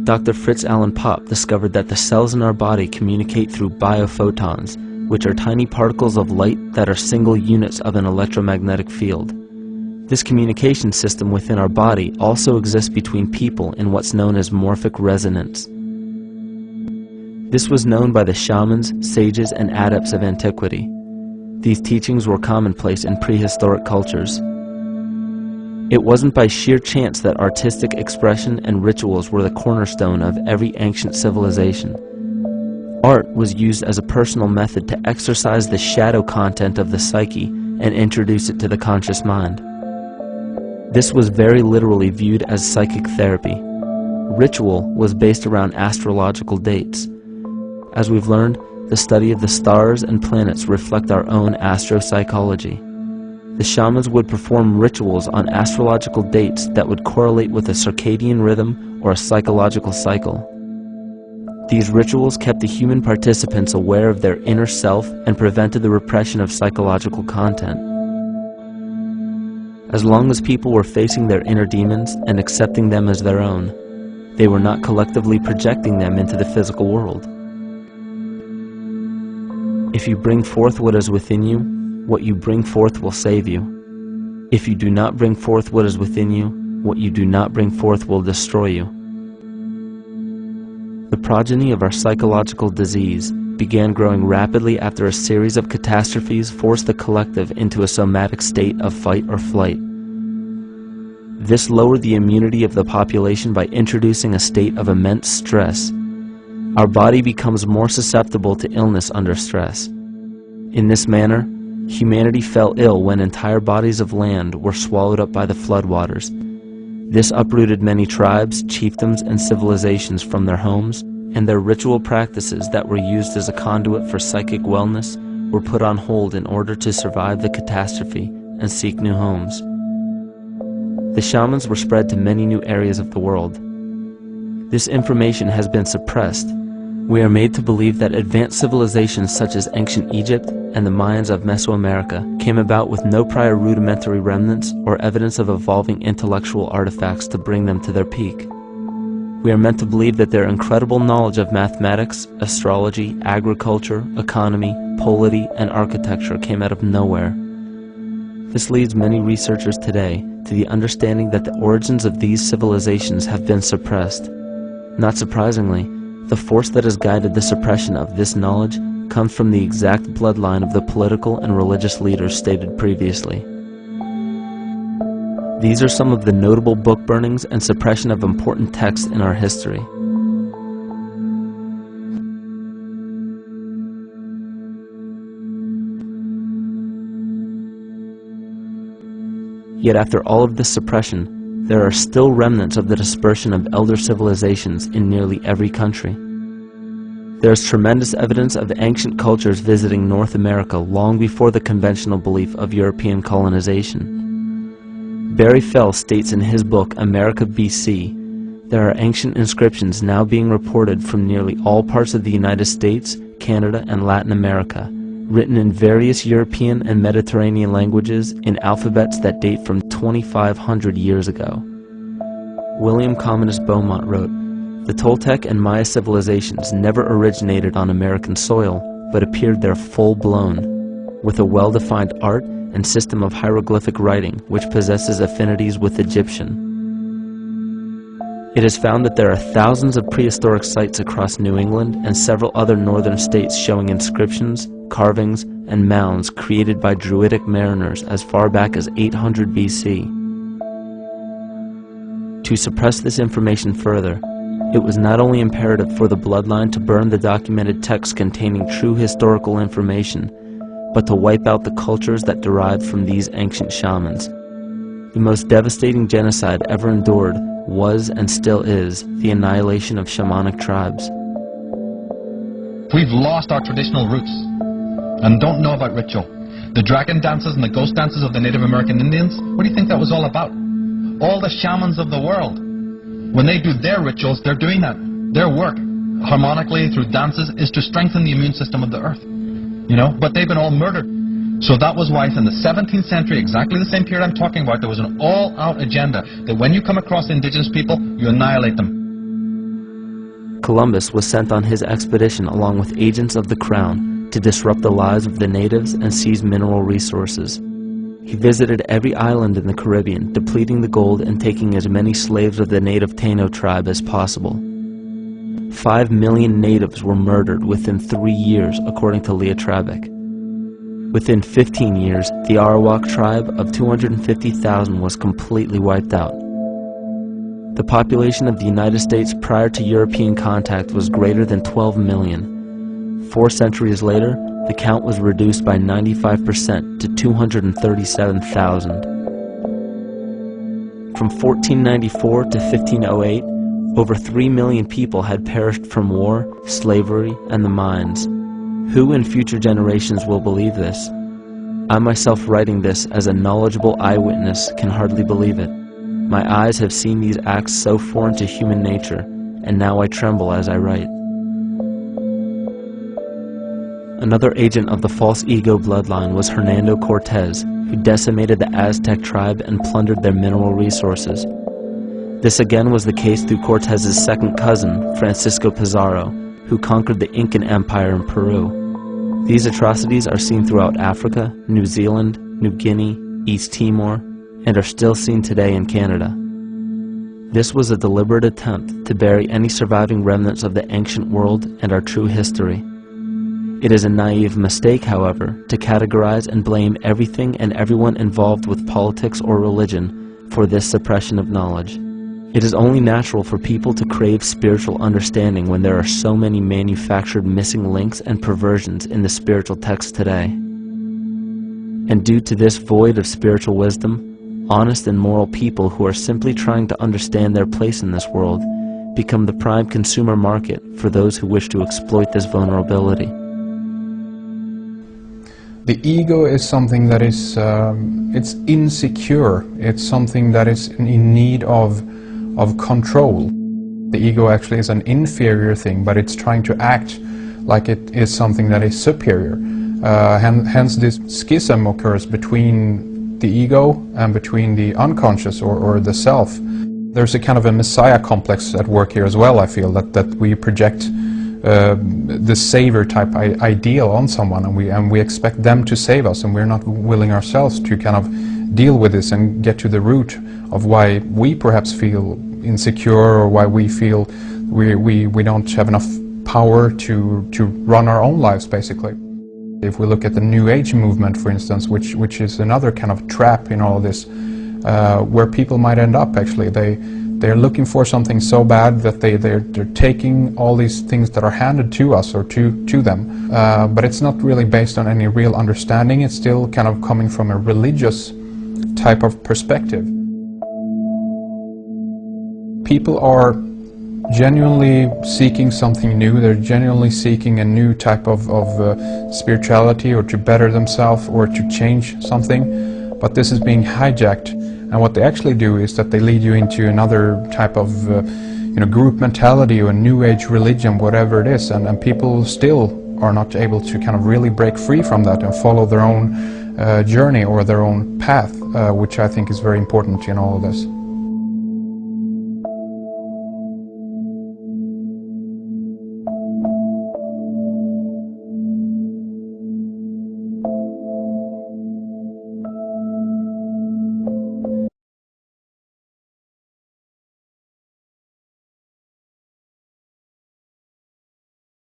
Dr. Fritz Alan Popp discovered that the cells in our body communicate through biophotons, which are tiny particles of light that are single units of an electromagnetic field. This communication system within our body also exists between people in what's known as morphic resonance. This was known by the shamans, sages, and adepts of antiquity. These teachings were commonplace in prehistoric cultures. It wasn't by sheer chance that artistic expression and rituals were the cornerstone of every ancient civilization. Art was used as a personal method to exercise the shadow content of the psyche and introduce it to the conscious mind. This was very literally viewed as psychic therapy. Ritual was based around astrological dates. As we've learned, the study of the stars and planets reflect our own astropsychology. The shamans would perform rituals on astrological dates that would correlate with a circadian rhythm or a psychological cycle. These rituals kept the human participants aware of their inner self and prevented the repression of psychological content. As long as people were facing their inner demons and accepting them as their own, they were not collectively projecting them into the physical world. If you bring forth what is within you, what you bring forth will save you. If you do not bring forth what is within you, what you do not bring forth will destroy you. The progeny of our psychological disease began growing rapidly after a series of catastrophes forced the collective into a somatic state of fight or flight. This lowered the immunity of the population by introducing a state of immense stress. Our body becomes more susceptible to illness under stress. In this manner, humanity fell ill when entire bodies of land were swallowed up by the floodwaters. This uprooted many tribes, chiefdoms, and civilizations from their homes, and their ritual practices that were used as a conduit for psychic wellness were put on hold in order to survive the catastrophe and seek new homes. The shamans were spread to many new areas of the world. This information has been suppressed. We are made to believe that advanced civilizations such as ancient Egypt and the Mayans of Mesoamerica came about with no prior rudimentary remnants or evidence of evolving intellectual artifacts to bring them to their peak. We are meant to believe that their incredible knowledge of mathematics, astrology, agriculture, economy, polity, and architecture came out of nowhere. This leads many researchers today to the understanding that the origins of these civilizations have been suppressed. Not surprisingly, the force that has guided the suppression of this knowledge comes from the exact bloodline of the political and religious leaders stated previously. These are some of the notable book burnings and suppression of important texts in our history. Yet after all of this suppression, there are still remnants of the dispersion of elder civilizations in nearly every country. There is tremendous evidence of ancient cultures visiting North America long before the conventional belief of European colonization. Barry Fell states in his book America BC, there are ancient inscriptions now being reported from nearly all parts of the United States, Canada, and Latin America, written in various European and Mediterranean languages in alphabets that date from 2,500 years ago. William Commonus Beaumont wrote, "The Toltec and Maya civilizations never originated on American soil, but appeared there full-blown, with a well-defined art and system of hieroglyphic writing which possesses affinities with Egyptian. It is found that there are thousands of prehistoric sites across New England and several other northern states showing inscriptions, carvings, and mounds created by Druidic mariners as far back as 800 BC. To suppress this information further, it was not only imperative for the bloodline to burn the documented texts containing true historical information, but to wipe out the cultures that derived from these ancient shamans. The most devastating genocide ever endured was and still is the annihilation of shamanic tribes. We've lost our traditional roots and don't know about ritual. The dragon dances and the ghost dances of the Native American Indians, what do you think that was all about? All the shamans of the world, when they do their rituals, they're doing that. Their work, harmonically through dances, is to strengthen the immune system of the earth. But they've been all murdered. So that was why in the 17th century, exactly the same period I'm talking about, there was an all-out agenda that when you come across indigenous people, you annihilate them. Columbus was sent on his expedition along with agents of the crown to disrupt the lives of the natives and seize mineral resources. He visited every island in the Caribbean, depleting the gold and taking as many slaves of the native Taino tribe as possible. 5 million natives were murdered within 3 years, according to Leah Trabeck. Within 15 years, the Arawak tribe of 250,000 was completely wiped out. The population of the United States prior to European contact was greater than 12 million. 4 centuries later, the count was reduced by 95% to 237,000. From 1494 to 1508, over 3 million people had perished from war, slavery, and the mines. Who in future generations will believe this? I myself, writing this as a knowledgeable eyewitness, can hardly believe it. My eyes have seen these acts so foreign to human nature, and now I tremble as I write. Another agent of the false ego bloodline was Hernando Cortez, who decimated the Aztec tribe and plundered their mineral resources. This again was the case through Cortez's second cousin, Francisco Pizarro, who conquered the Incan Empire in Peru. These atrocities are seen throughout Africa, New Zealand, New Guinea, East Timor, and are still seen today in Canada. This was a deliberate attempt to bury any surviving remnants of the ancient world and our true history. It is a naive mistake, however, to categorize and blame everything and everyone involved with politics or religion for this suppression of knowledge. It is only natural for people to crave spiritual understanding when there are so many manufactured missing links and perversions in the spiritual text today. And due to this void of spiritual wisdom, honest and moral people who are simply trying to understand their place in this world become the prime consumer market for those who wish to exploit this vulnerability. The ego is something that is it's insecure. It's something that is in need of control. The ego actually is an inferior thing, but it's trying to act like it is something that is superior. Hence this schism occurs between the ego and between the unconscious or the self. There's a kind of a messiah complex at work here as well, I feel, that we project the savior type ideal on someone, and we expect them to save us, and we're not willing ourselves to kind of deal with this and get to the root of why we perhaps feel insecure, or why we feel we don't have enough power to run our own lives, basically. If we look at the New Age movement, for instance, which is another kind of trap in all of this, where people might end up, actually, they're looking for something so bad that they're taking all these things that are handed to us or to them, but it's not really based on any real understanding. It's still kind of coming from a religious type of perspective. People are genuinely seeking something new. They're genuinely seeking a new type of spirituality, or to better themselves, or to change something, but this is being hijacked. And what they actually do is that they lead you into another type of group mentality or New Age religion, whatever it is, and people still are not able to kind of really break free from that and follow their own journey or their own path, which I think is very important in all of this.